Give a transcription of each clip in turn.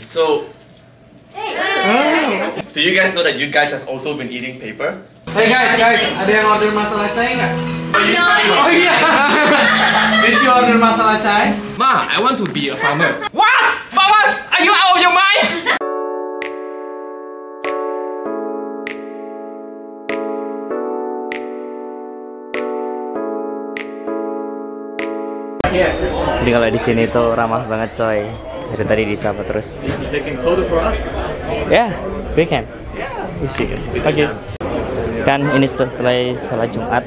So, do you guys know that you guys have also been eating paper? Hey guys, ada yang order masala chai nggak? Oh iya. Did you order masala chai? Ma, I want to be a farmer. What? Farmers? Are you out of your mind? Jadi kalau di sini tuh ramah banget coy. Dari tadi disapa terus. Taking photo for us? Yeah, we can. Oke. Kan ini setelah salat Jumat.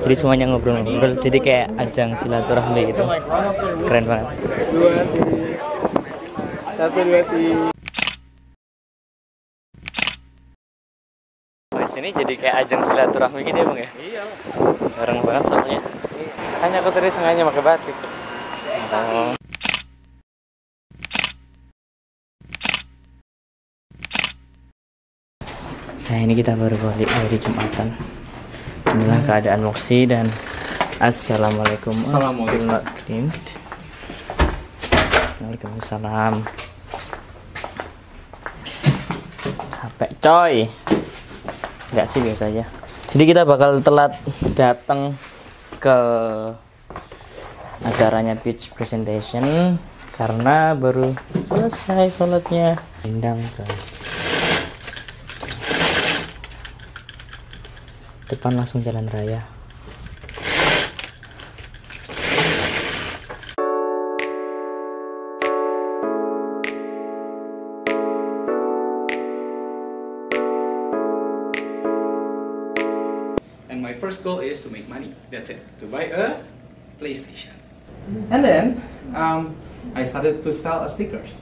Jadi semuanya ngobrol-ngobrol. Jadi kayak ajang silaturahmi gitu. Keren banget. 1, 2, 3. Di sini jadi kayak ajang silaturahmi gitu ya bang ya? Iya. Jarang banget soalnya. Hanya aku tadi sengaja pakai batik. Oh. Nah ini kita baru balik dari Jumatan. Inilah keadaan Moxie dan Assalamualaikum. Assalamualaikum. Waalaikumsalam. Capek coy. Enggak sih, biasa aja. Jadi kita bakal telat datang ke acaranya pitch presentation karena baru selesai sholatnya. Rindang coy. Depan langsung jalan raya. And my first goal is to make money. That's it. To buy a PlayStation. And then I started to sell stickers.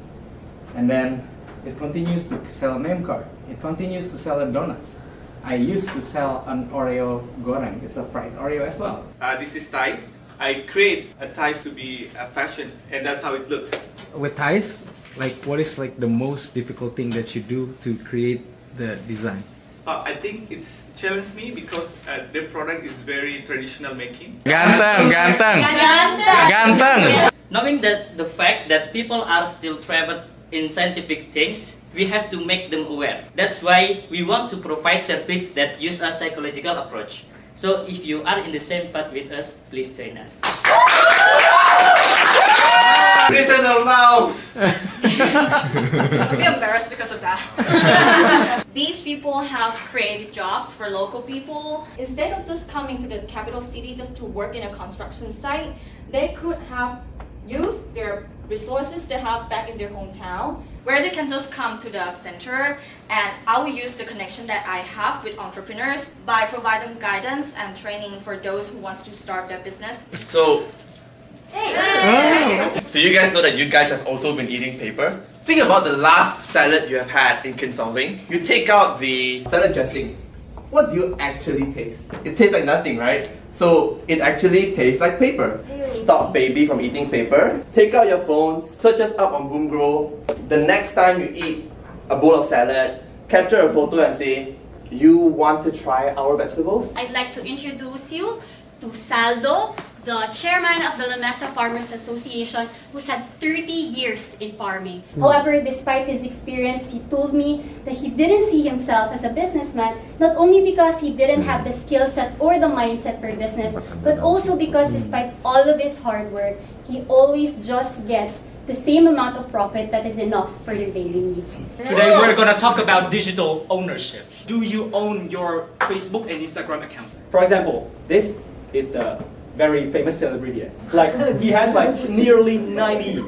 And then it continues to sell a name card. It continues to sell donuts. I used to sell an Oreo goreng. It's a fried Oreo as well. This is ties. I create a ties to be a fashion, and that's how it looks. With ties, like what is like the most difficult thing that you do to create the design? I think it's challenged me because their product is very traditional making. Ganteng. Knowing that the fact that people are still trapped in scientific things, we have to make them aware. That's why we want to provide service that use a psychological approach. So if you are in the same path with us, please join us. Princess of Laos! I'll be embarrassed because of that. These people have created jobs for local people. Instead of just coming to the capital city just to work in a construction site, they could have used their resources they have back in their hometown, where they can just come to the center, and I will use the connection that I have with entrepreneurs by providing guidance and training for those who wants to start their business. So, do you guys know that you guys have also been eating paper? Think about the last salad you have had in Kinsolving. You take out the salad dressing. What do you actually taste? It tastes like nothing, right? So it actually tastes like paper. Stop baby from eating paper. Take out your phones, search us up on Boomgrow. The next time you eat a bowl of salad, capture a photo and say, you want to try our vegetables? I'd like to introduce you to Saldo, the chairman of the La Mesa Farmers Association, who's had 30 years in farming. However, despite his experience, he told me that he didn't see himself as a businessman, not only because he didn't have the skill set or the mindset for business, but also because despite all of his hard work, he always just gets the same amount of profit that is enough for their daily needs. Today we're gonna talk about digital ownership. Do you own your Facebook and Instagram account? For example, this is the very famous celebrity. Like, he has like nearly 90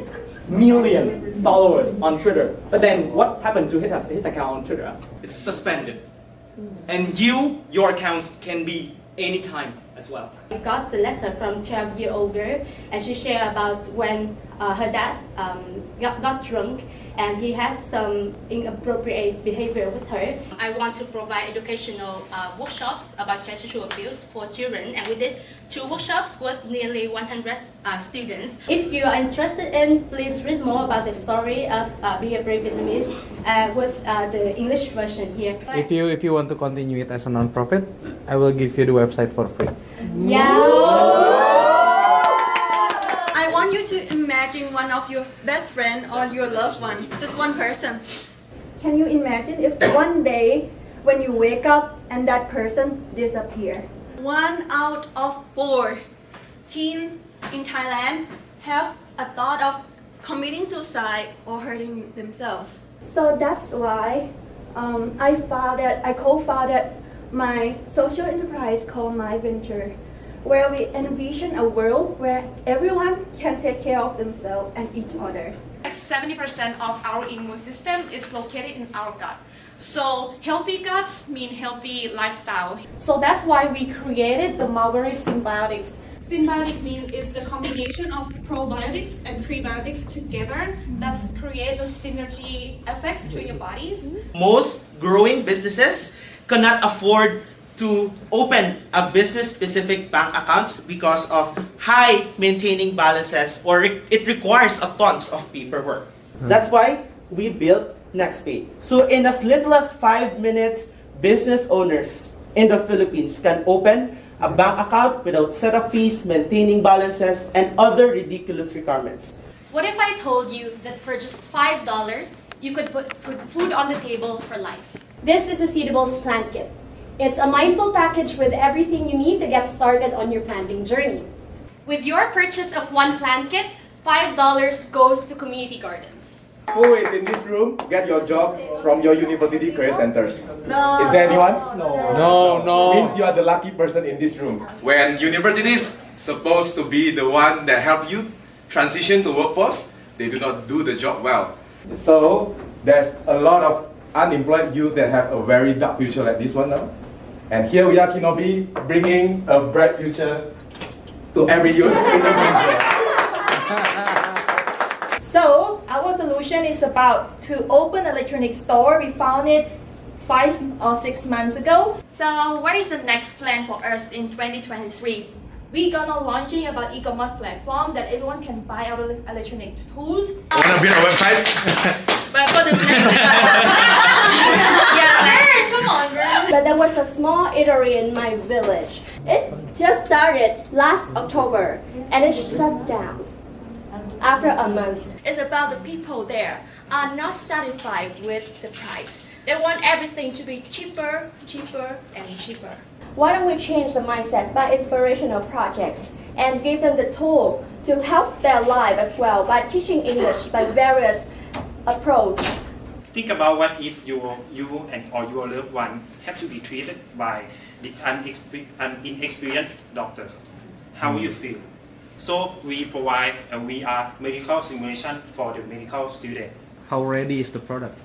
million followers on Twitter. But then what happened to his account on Twitter? It's suspended. And your accounts can be anytime as well. I got the letter from 12-year-old girl, and she shared about when her dad got drunk and he has some inappropriate behavior with her. I want to provide educational workshops about child sexual abuse for children, and we did 2 workshops with nearly 100 students. If you are interested in, please read more about the story of Be a Brave Vietnamese with the English version here. If you want to continue it as a non-profit, I will give you the website for free. Yeah. I want you to imagine imagine one of your best friend or your loved one, just one person. Can you imagine if one day when you wake up and that person disappears? 1 out of 4 teens in Thailand have a thought of committing suicide or hurting themselves. So that's why I co-founded my social enterprise called My Venture, where we envision a world where everyone can take care of themselves and each other. Like 70% of our immune system is located in our gut. So healthy guts mean healthy lifestyle. So that's why we created the Mulberry Symbiotics. Symbiotic means is the combination of probiotics and prebiotics together that create the synergy effects to your bodies. Most growing businesses cannot afford to open a business-specific bank accounts because of high maintaining balances, or it requires a tons of paperwork. That's why we built NextPay. So in as little as 5 minutes, business owners in the Philippines can open a bank account without setup fees, maintaining balances, and other ridiculous requirements. What if I told you that for just $5, you could put food on the table for life? This is a Seedables Plant Kit. It's a mindful package with everything you need to get started on your planting journey. With your purchase of 1 plant kit, $5 goes to community gardens. Who is in this room get your job from your university career centers? No. Is there anyone? No. Means you are the lucky person in this room. When universities supposed to be the one that help you transition to workforce, they do not do the job well. So there's a lot of unemployed youth that have a very dark future like this one now. And here we are, Kinobi, bringing a bright future to every youth in Indonesia. So our solution is about to open an electronics store. We found it 5 or 6 months ago. So what is the next plan for us in 2023? We're gonna launching about e-commerce platform that everyone can buy our electronic tools. Wanna build a website? But for the next Come on, girl. But there was a small eatery in my village. It just started last October and it shut down after a month. It's about the people there are not satisfied with the price. They want everything to be cheaper, cheaper, and cheaper. Why don't we change the mindset by inspirational projects and give them the tool to help their life as well by teaching English by various approaches. Think about what if you and or your loved one have to be treated by the inexperienced doctors. How will you feel? So we provide a VR medical simulation for the medical student. How ready is the product?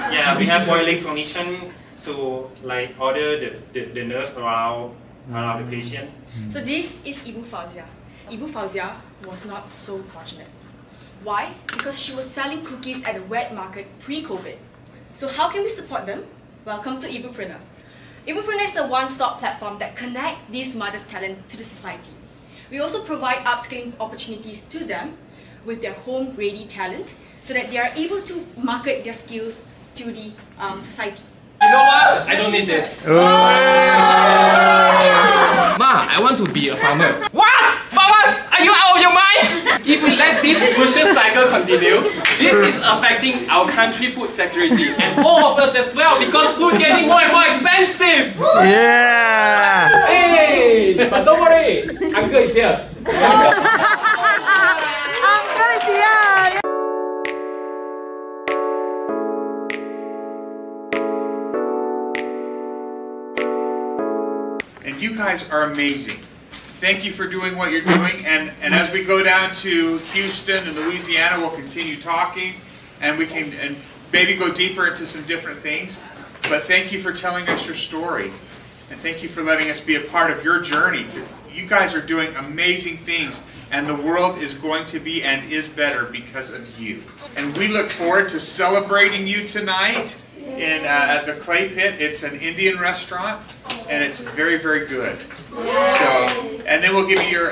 Yeah, we have boiling condition, so like order the nurse around the patient. So this is Ibu Fauzia. Ibu Fauzia was not so fortunate. Why? Because she was selling cookies at a wet market pre-COVID. So how can we support them? Welcome to Ibupreneur. Ibupreneur is a one-stop platform that connects these mothers' talent to the society. We also provide upskilling opportunities to them with their home-ready talent so that they are able to market their skills to the society. You know what? I don't need this. Ma, I want to be a farmer. What? Farmers? Are you out of your mind? If we let this vicious cycle continue, this is affecting our country food security and all of us as well because food getting more and more expensive. Yeah! Hey, but don't worry, Uncle is here. Uncle is here! And you guys are amazing. Thank you for doing what you're doing. And as we go down to Houston and Louisiana, we'll continue talking and we can maybe go deeper into some different things. But thank you for telling us your story. And thank you for letting us be a part of your journey because you guys are doing amazing things and the world is going to be and is better because of you. And we look forward to celebrating you tonight at the Clay Pit. It's an Indian restaurant and it's very, very good. So, and then we'll give you your,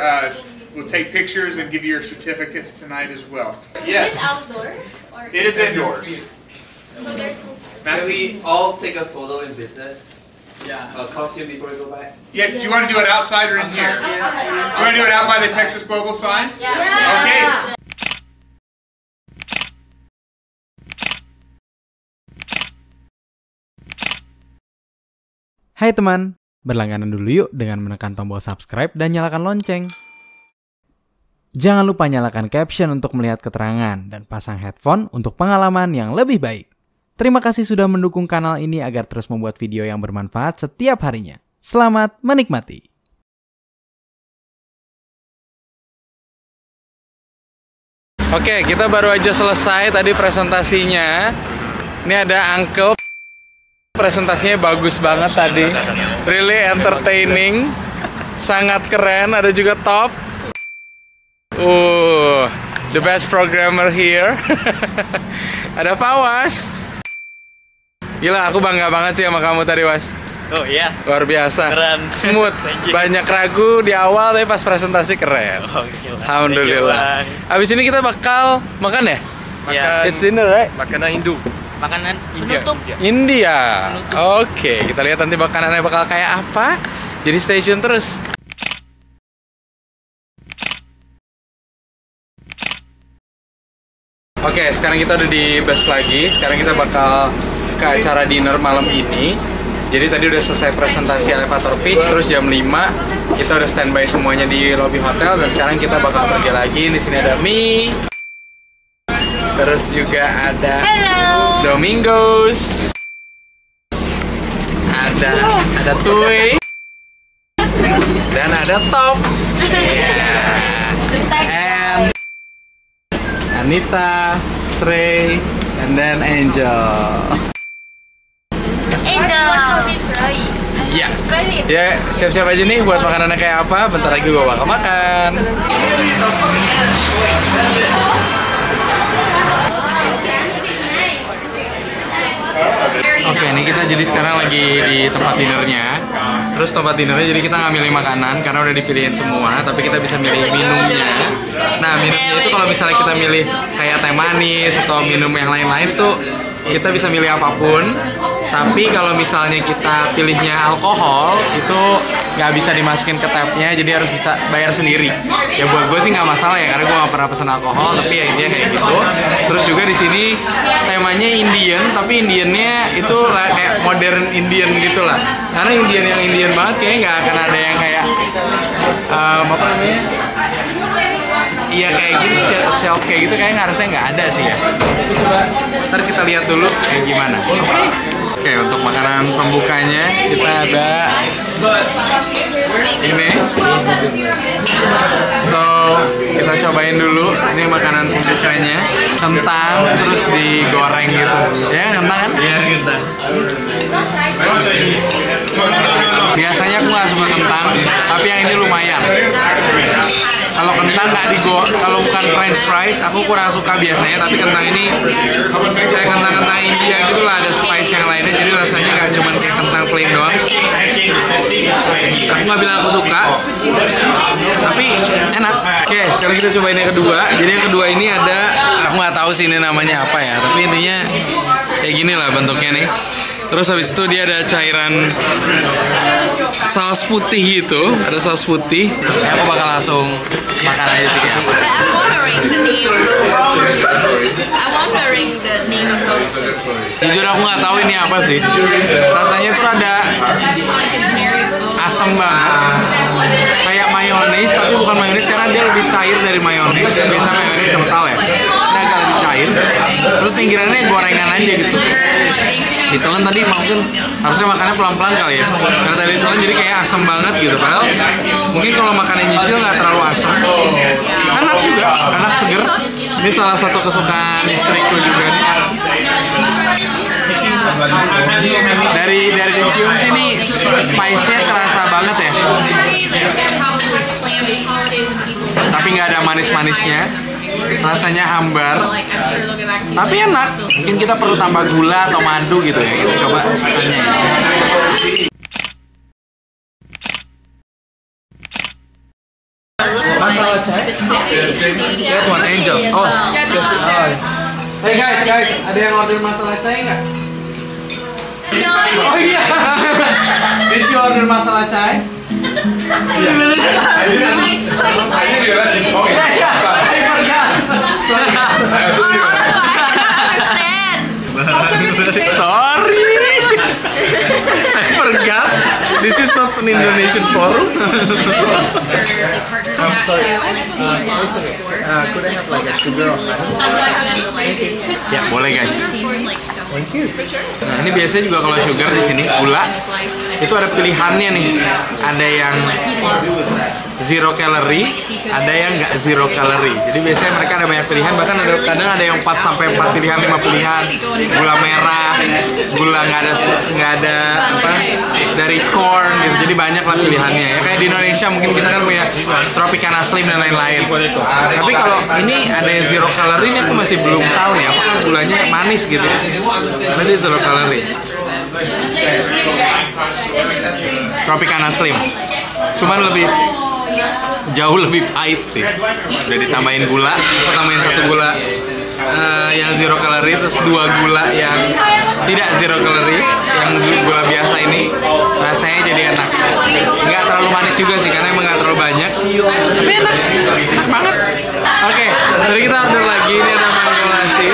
we'll take pictures and give you your certificates tonight as well. Yes. Is it outdoors? Or It is indoors. So there's Can we all take a photo in business? costume before we go back? Yeah, do you want to do it outside or in here? Do you want to do it out by the Texas Global sign? Okay. Hai teman, berlangganan dulu yuk dengan menekan tombol subscribe dan nyalakan lonceng. Jangan lupa nyalakan caption untuk melihat keterangan dan pasang headphone untuk pengalaman yang lebih baik. Terima kasih sudah mendukung kanal ini agar terus membuat video yang bermanfaat setiap harinya. Selamat menikmati. Oke, kita baru aja selesai tadi presentasinya. Ini ada Uncle. Presentasinya bagus banget tadi. Really entertaining. Sangat keren, ada juga top. The best programmer here. Ada Pak Was. Gila, aku bangga banget sih sama kamu tadi, Was. Oh iya. Luar biasa. Keren. Smooth. Banyak ragu di awal tapi pas presentasi keren. Oh, gila. Alhamdulillah. Abis ini kita bakal makan ya? Makan. It's dinner, right? Makanan Hindu. Makanan penutup. India. Oke, kita lihat nanti makanannya bakal kayak apa. Jadi stay tune terus. Oke, sekarang kita udah di bus lagi. Sekarang kita bakal ke acara dinner malam ini. Jadi tadi udah selesai presentasi elevator pitch, terus jam 5 kita udah standby semuanya di lobby hotel dan sekarang kita bakal pergi lagi. Di sini ada Mi. Terus juga ada Domingos. Ada Tui. Dan ada Top. And Anita, Srey, and then Angel. Iya. Ya, siap-siap aja nih buat makanannya kayak apa. Bentar lagi gue bakal makan. Oke, ini kita jadi sekarang lagi di tempat dinernya. Terus tempat dinernya jadi kita nggak milih makanan karena udah dipilihin semua, tapi kita bisa milih minumnya. Nah, minumnya itu kalau misalnya kita milih kayak teh manis atau minum yang lain-lain tuh kita bisa milih apapun. Tapi kalau misalnya kita pilihnya alkohol itu nggak bisa dimasukin ke tabnya, jadi harus bisa bayar sendiri. Ya buat gue sih nggak masalah ya karena gue nggak pernah pesan alkohol, tapi ya intinya kayak gitu. Terus juga di sini temanya Indian, tapi Indiannya itu kayak modern Indian gitu lah. Karena Indian yang Indian banget kayaknya nggak akan ada yang kayak apa namanya? Iya kayak gitu, shelf kayak gitu kayaknya harusnya nggak ada sih ya. Tapi coba ntar kita lihat dulu kayak gimana. Oke, untuk makanan pembukanya kita ada ini. So, kita cobain dulu. Ini makanan pembukanya. Kentang terus digoreng gitu. Ya, kentang kan? Iya, kentang. Biasanya aku nggak suka kentang, tapi yang ini lumayan. Kalau kentang nggak kalau bukan French fries, aku kurang suka biasanya. Tapi kentang ini kayak kentang-kentang India gitu lah, ada spice yang lainnya. Jadi rasanya nggak cuma kayak kentang plain doang. Aku nggak bilang aku suka, tapi enak. Oke, sekarang kita cobain yang kedua. Jadi yang kedua ini ada, aku nggak tahu sih ini namanya apa ya. Tapi intinya kayak gini lah bentuknya nih. Terus habis itu dia ada cairan saus putih gitu, ada saus putih. Aku bakal langsung makan aja sih kayak apa. Jujur aku nggak tahu ini apa sih. Rasanya tuh ada asam banget, kayak mayones, tapi bukan mayones karena dia lebih cair dari mayones. Biasa mayones kental ya, ini agak lebih cair. Terus pinggirannya gorengan aja gitu. Ditelan tadi mungkin harusnya makannya pelan-pelan kali ya, karena tadi ditelan jadi kayak asam banget gitu. Padahal mungkin kalau makannya nyicil nggak terlalu asam. Enak juga, enak seger. Ini salah satu kesukaan istriku juga nih. Dari dicium sini spice-nya kerasa banget ya. Tapi nggak ada manis-manisnya. Rasanya hambar, tapi enak. Mungkin kita perlu tambah gula atau madu gitu ya. Kita coba makannya. Masalah chai? That one, Angel. Oh, hey guys, ada yang order masalah chai nggak? Oh iya. Did you order masala chai? I didn't realize you talking. I forgot. Sorry. Sorry. I forgot. This is not an Indonesian forum. I'm sorry. Could I have like a sugar or honey? Ya, boleh guys. Thank you. Nah, ini biasanya juga kalau sugar di sini gula itu ada pilihannya nih. Ada yang zero calorie, ada yang nggak zero calorie. Jadi biasanya mereka ada banyak pilihan, bahkan ada kadang ada yang 4 sampai 4 pilihan, 5 pilihan. Gula merah, gula nggak ada apa dari corn gitu. Jadi banyak lah pilihannya. Ya kayak di Indonesia mungkin kita kan punya Tropicana Slim dan lain-lain. Tapi kalau ini ada yang zero calorie, ini aku masih belum tahu nih apakah gulanya manis gitu. Karena dia zero calorie. Tropicana Slim. Cuman jauh lebih pahit sih. Udah ditambahin gula, tambahin 1 gula yang zero calorie, terus 2 gula yang tidak zero calorie, yang gula biasa ini rasanya jadi enak. Nggak terlalu manis juga sih, karena emang nggak terlalu banyak. Tapi enak banget. Oke, jadi kita order lagi. Ini ada mango lassi.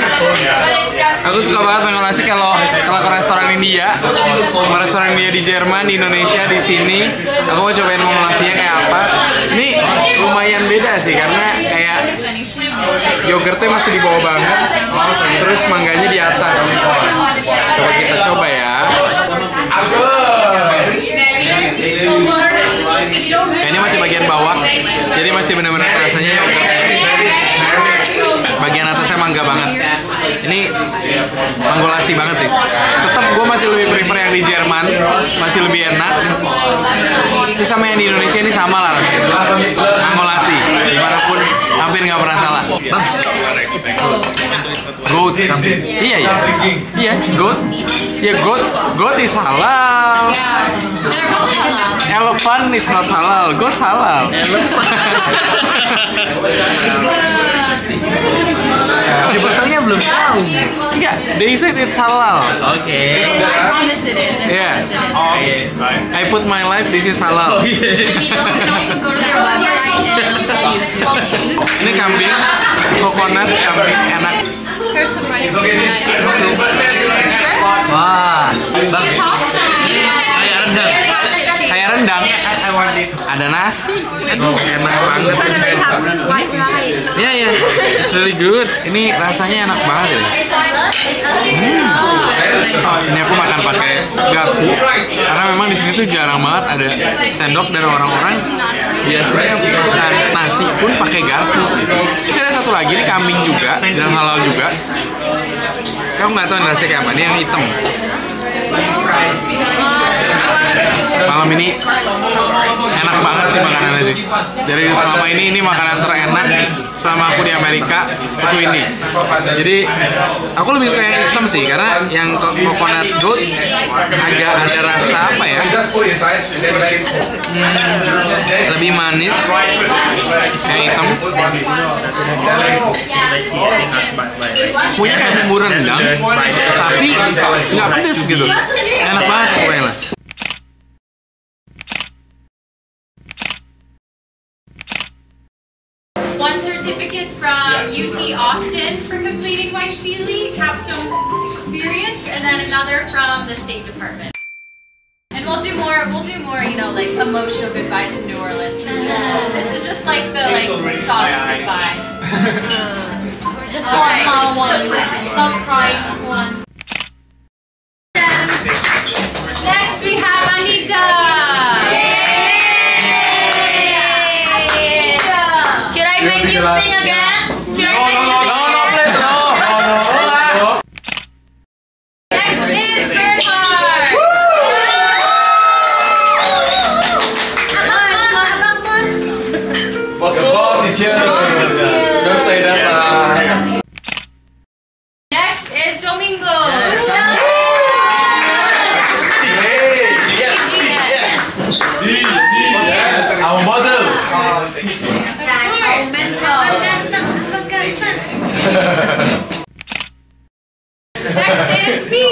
Aku suka banget mango lassi kalau ke restoran India, restoran India di Jerman, di Indonesia, di sini. Aku mau cobain mango lassinya kayak apa. Ini lumayan beda sih, karena kayak yogurtnya masih di bawah banget, terus mangganya di atas. Coba kita coba ya. Ini masih bagian bawah, jadi masih benar-benar rasanya yogurtnya. Bagian atasnya mangga banget. Ini mango lassi banget sih. Tetap gue masih lebih prefer yang di Jerman, masih lebih enak. Ini sama yang di Indonesia ini sama lah rasanya. Mango lassi, dimanapun hampir nggak pernah salah. Goat kambing. Iya ya. Iya goat. Ya goat is halal. Elephant is not halal. Goat halal. Reporternya belum tahu. Enggak, they said it's halal. Okay. I promise it is. Yeah. Okay. I put my life, this is halal. If you don't, you can also go to their website and it'll tell you too. Ini kambing, coconut, kambing enak. Here's some rice. Wah, kayak rendang. Ada nasi. Aduh, enak banget. Iya, iya. It's really good. Ini rasanya enak banget ya. Ini aku makan pakai garpu karena memang di sini tuh jarang banget ada sendok dan orang-orang biasanya makan nasi pun pakai garpu. Terus ada satu lagi, ini kambing juga dan halal juga. Kamu nggak tahu rasanya kayak apa? Ini yang hitam. Malam ini enak banget sih makanannya sih. Dari selama ini makanan terenak selama aku di Amerika itu ini. Jadi aku lebih suka yang hitam sih, karena yang coconut goat agak ada rasa apa ya? Lebih manis. Yang hitam punya kayak bumbu rendang, tapi nggak pedes gitu. Enak banget pokoknya lah. One certificate from UT Austin for completing my Sealy capstone experience, and then another from the State Department. And we'll do more, you know, like emotional goodbyes in New Orleans. This is just like the soft goodbye. One. Next we have Anita. Should I make you sing again? Should I make you sing again? No. Next is Bernhard. The boss is here. Don't say that. Next is Domingo. Our model. Next is me.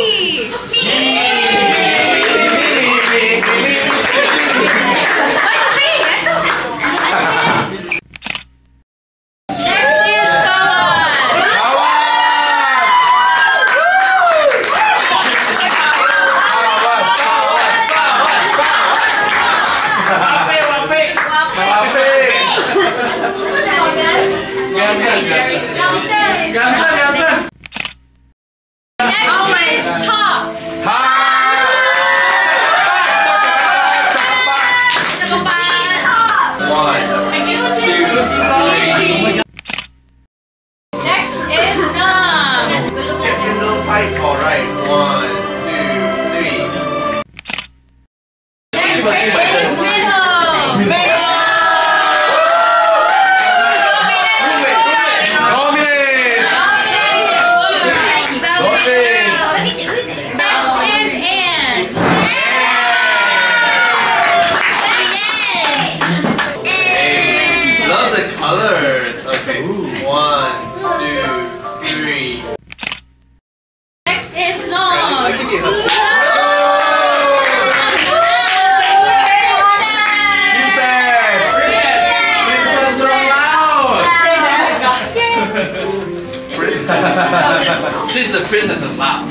She's the princess of love.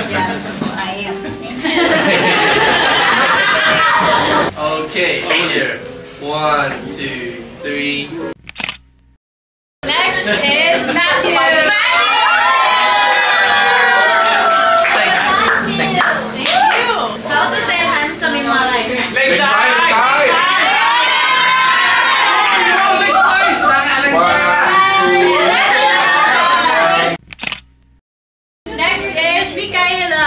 Yes, I am. Okay, here. 1, 2, 3. Next is Matthew. How to say handsome in Malay? Next is Michaela.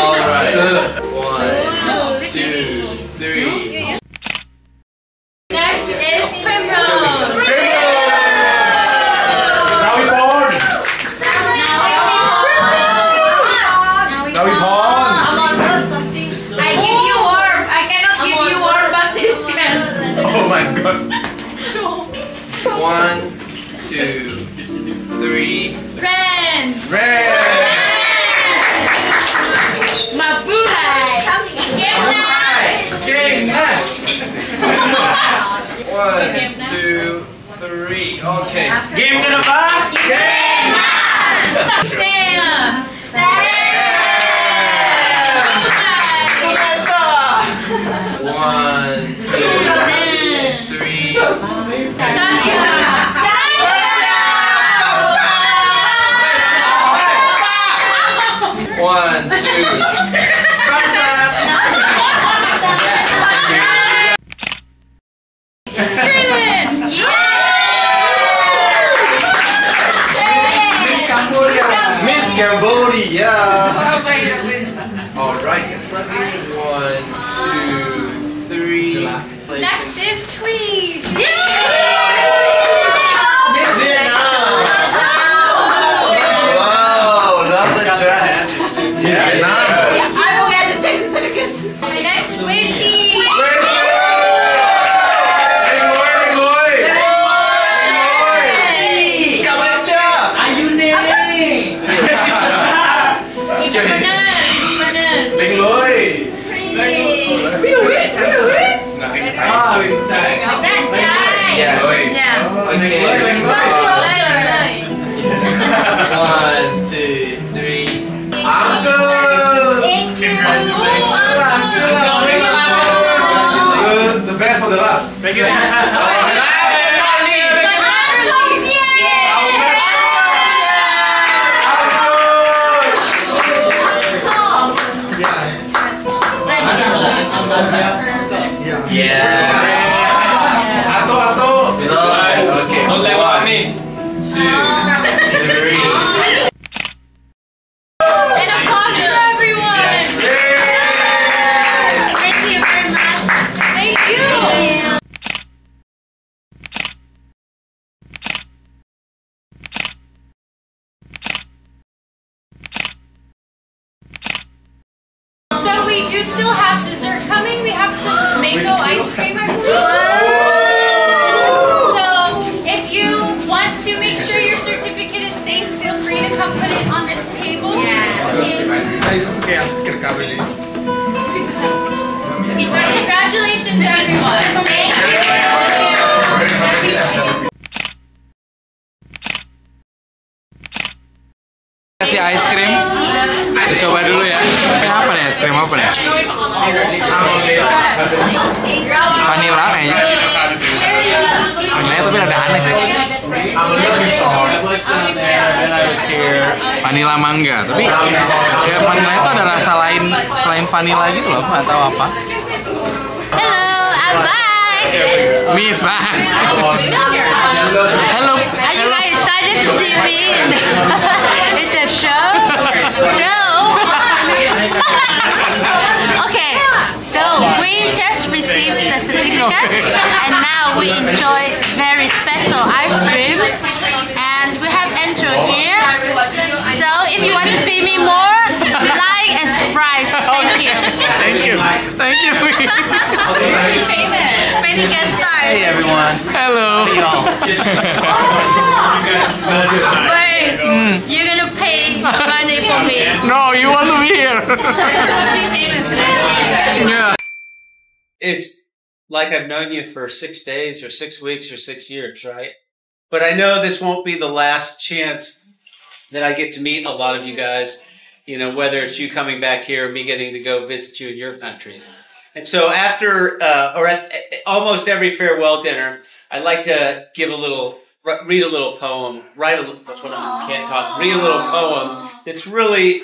Alright. 1, 2, 3. Next is Primrose. Now we born. Now we born. I give you warm. I cannot give you warm, but this can. Oh my god. 1, 2, 3. Friends. Red. Mabuhay. Game 1, 2, 3. Okay. Game ka na ba? Sam. Samantha. 1, 2, 3. Satya. 1, 2. Sterling. Miss Cambodia. Alright, it's lucky. 1, 2, 3. Next is Tweed. Miss Vietnam. Wow, love the dress. Vietnam. I don't get to take certificates. My next Witchy. The best for the last. Thank you. Yeah. Ato. Okay. Don't lewat me. 2, 3. And applause for everyone. Thank you very much. Thank you. So we do still have dessert coming. We have some mango ice cream, I believe. So if you want to make sure your certificate is safe, feel free to come put it on this table. So congratulations, everyone. Kasih ice cream. Kita coba dulu ya. Ini apa nih? Es krim apa nih? Vanilla kayaknya. Vanilla tapi ada aneh sih. Vanilla mangga, tapi kayak vanilla itu ada rasa lain selain vanilla gitu loh, nggak tahu apa. Hello, I'm back. Miss back. Hello. Are you guys excited to see me in the show? Okay, so we just received the certificates and now we enjoy very special ice cream and we have intro here. So if you want to see me more, like and subscribe. Thank you. Thank you. Thank you. Many guest stars. Hey everyone. Hello. Hey y'all. Wait, you Yeah. It's like I've known you for 6 days or 6 weeks or 6 years, right? But I know this won't be the last chance that I get to meet a lot of you guys, you know, whether it's you coming back here or me getting to go visit you in your countries. And so after, or at almost every farewell dinner, I'd like to read a little poem, read a little poem that's really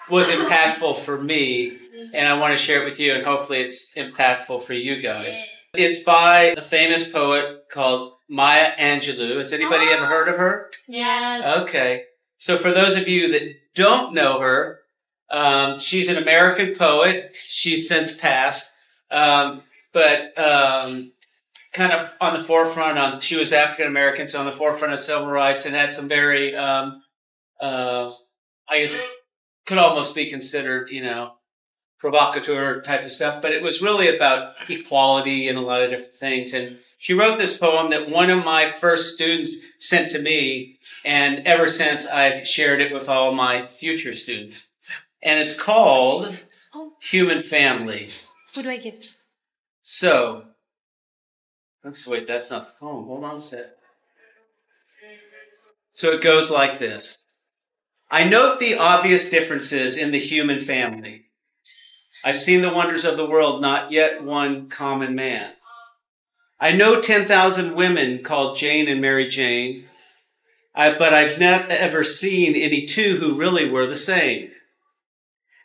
was impactful for me, and I want to share it with you, and hopefully it's impactful for you guys. It's by a famous poet called Maya Angelou. Has anybody ever heard of her? Yes. Okay. So for those of you that don't know her, she's an American poet. She's since passed, but kind of on the forefront. She was African American, so on the forefront of civil rights, and had some very, I guess, could almost be considered, you know, provocateur type of stuff. But it was really about equality and a lot of different things. And she wrote this poem that one of my first students sent to me, and ever since I've shared it with all my future students. And it's called Human Family. Who do I give? So, oops, wait, that's not the poem. Hold on a sec. So it goes like this. I note the obvious differences in the human family. I've seen the wonders of the world, not yet one common man. I know 10,000 women called Jane and Mary Jane, but I've not ever seen any two who really were the same.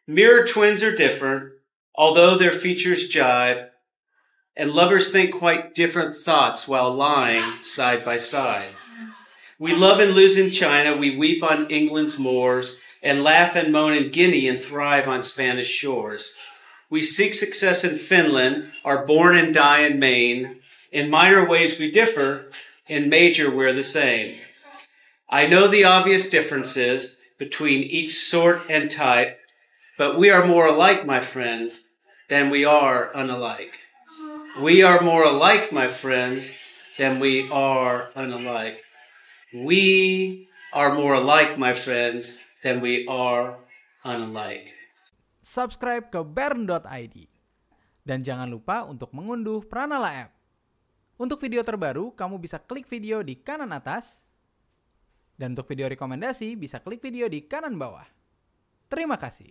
Mirror twins are different, although their features jibe, and lovers think quite different thoughts while lying side by side. We love and lose in China, we weep on England's moors, and laugh and moan in Guinea and thrive on Spanish shores. We seek success in Finland, are born and die in Maine. In minor ways we differ, in major we're the same. I know the obvious differences between each sort and type, but we are more alike, my friends, than we are unalike. We are more alike, my friends, than we are unalike. We are more alike, my friends, than we are unalike. Subscribe ke Bern.id. Dan jangan lupa untuk mengunduh Pranala App. Untuk video terbaru, kamu bisa klik video di kanan atas. Dan untuk video rekomendasi, bisa klik video di kanan bawah. Terima kasih.